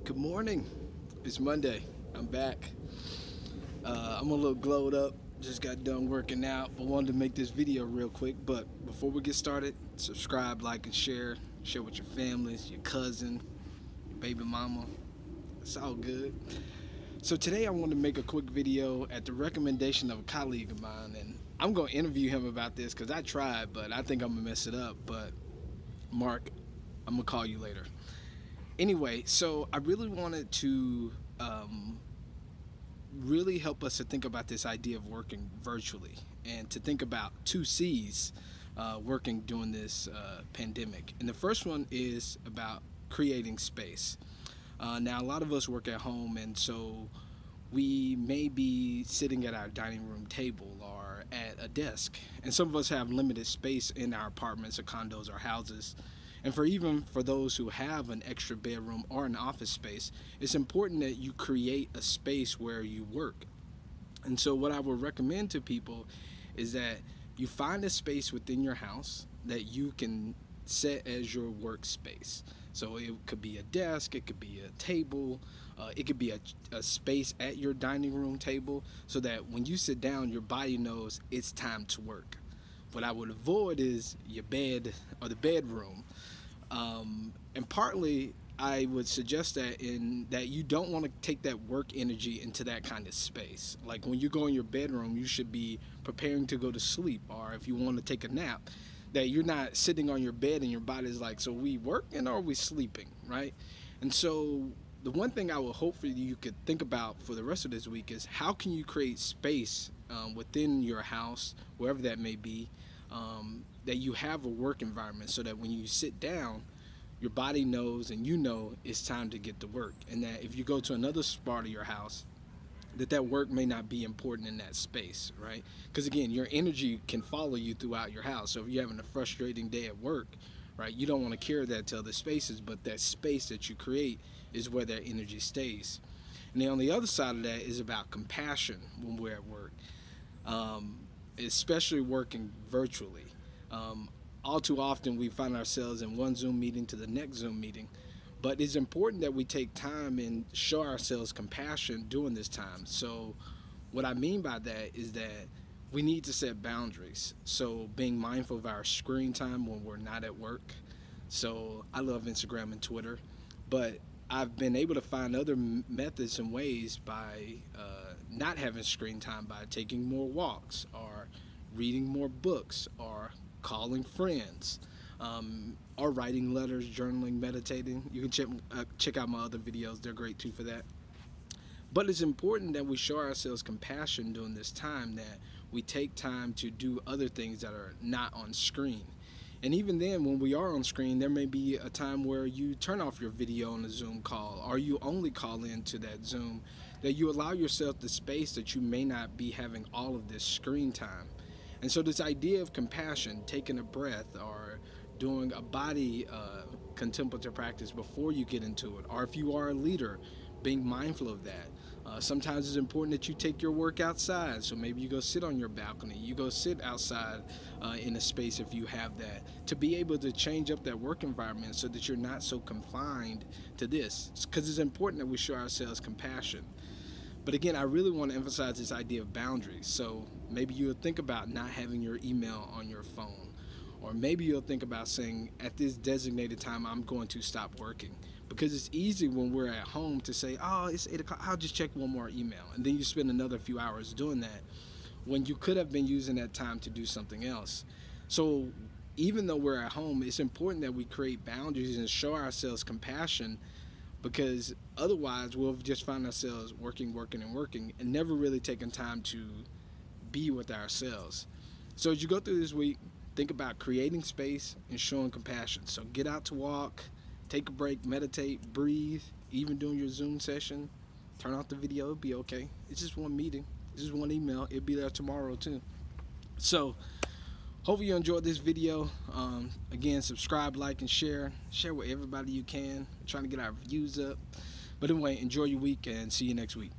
Good morning. It's Monday. I'm back. I'm a little glowed up. Just got done working out, but wanted to make this video real quick. But before we get started, subscribe, like, and share. Share with your families, your cousin, your baby mama. It's all good. So today I want to make a quick video at the recommendation of a colleague of mine, and I'm going to interview him about this because I tried, but I think I'm going to mess it up. But Mark, I'm going to call you later. Anyway, so I really wanted to really help us to think about this idea of working virtually and to think about two C's working during this pandemic. And the first one is about creating space. Now, a lot of us work at home, and so we may be sitting at our dining room table or at a desk. And some of us have limited space in our apartments or condos or houses. And even for those who have an extra bedroom or an office space, it's important that you create a space where you work. And so what I would recommend to people is that you find a space within your house that you can set as your workspace. So it could be a desk, it could be a table, it could be a space at your dining room table, so that when you sit down, your body knows it's time to work. What I would avoid is your bed or the bedroom. And partly I would suggest that you don't want to take that work energy into that kind of space. Like when you go in your bedroom, you should be preparing to go to sleep, or if you want to take a nap, that you're not sitting on your bed and your body's like, so we working or are we sleeping, right? And so the one thing I would hope for you could think about for the rest of this week is how can you create space within your house, wherever that may be, that you have a work environment so that when you sit down, your body knows and you know it's time to get to work. And that if you go to another part of your house, that work may not be important in that space, right? Because again, your energy can follow you throughout your house. So if you're having a frustrating day at work, right, you don't want to carry that to other spaces, but that space that you create is where that energy stays. And then on the other side of that is about compassion when we're at work, especially working virtually. All too often we find ourselves in one Zoom meeting to the next Zoom meeting, but it's important that we take time and show ourselves compassion during this time. So what I mean by that is that we need to set boundaries. So being mindful of our screen time when we're not at work. So I love Instagram and Twitter, but I've been able to find other methods and ways by not having screen time, by taking more walks or reading more books or calling friends, or writing letters, journaling, meditating. You can check out my other videos. They're great too for that. But it's important that we show ourselves compassion during this time, that we take time to do other things that are not on screen. And even then, when we are on screen, there may be a time where you turn off your video on a Zoom call, or you only call into that Zoom, that you allow yourself the space that you may not be having all of this screen time. And so this idea of compassion, taking a breath or doing a body contemplative practice before you get into it, or if you are a leader, being mindful of that. Sometimes it's important that you take your work outside, so maybe you go sit on your balcony, you go sit outside in a space if you have that, to be able to change up that work environment so that you're not so confined to this, because it's important that we show ourselves compassion. But again, I really want to emphasize this idea of boundaries. So maybe you'll think about not having your email on your phone. Or maybe you'll think about saying, at this designated time, I'm going to stop working. Because it's easy when we're at home to say, oh, it's 8 o'clock, I'll just check one more email. And then you spend another few hours doing that when you could have been using that time to do something else. So even though we're at home, it's important that we create boundaries and show ourselves compassion, because otherwise we'll just find ourselves working and never really taking time to be with ourselves. So as you go through this week, think about creating space and showing compassion. So get out to walk, take a break, meditate, breathe. Even during your Zoom session, turn off the video, it'll be okay. It's just one meeting, it's just one email, it'll be there tomorrow too. So hopefully you enjoyed this video. Again, subscribe, like, and share with everybody you can. I'm trying to get our views up. But anyway, enjoy your week and see you next week.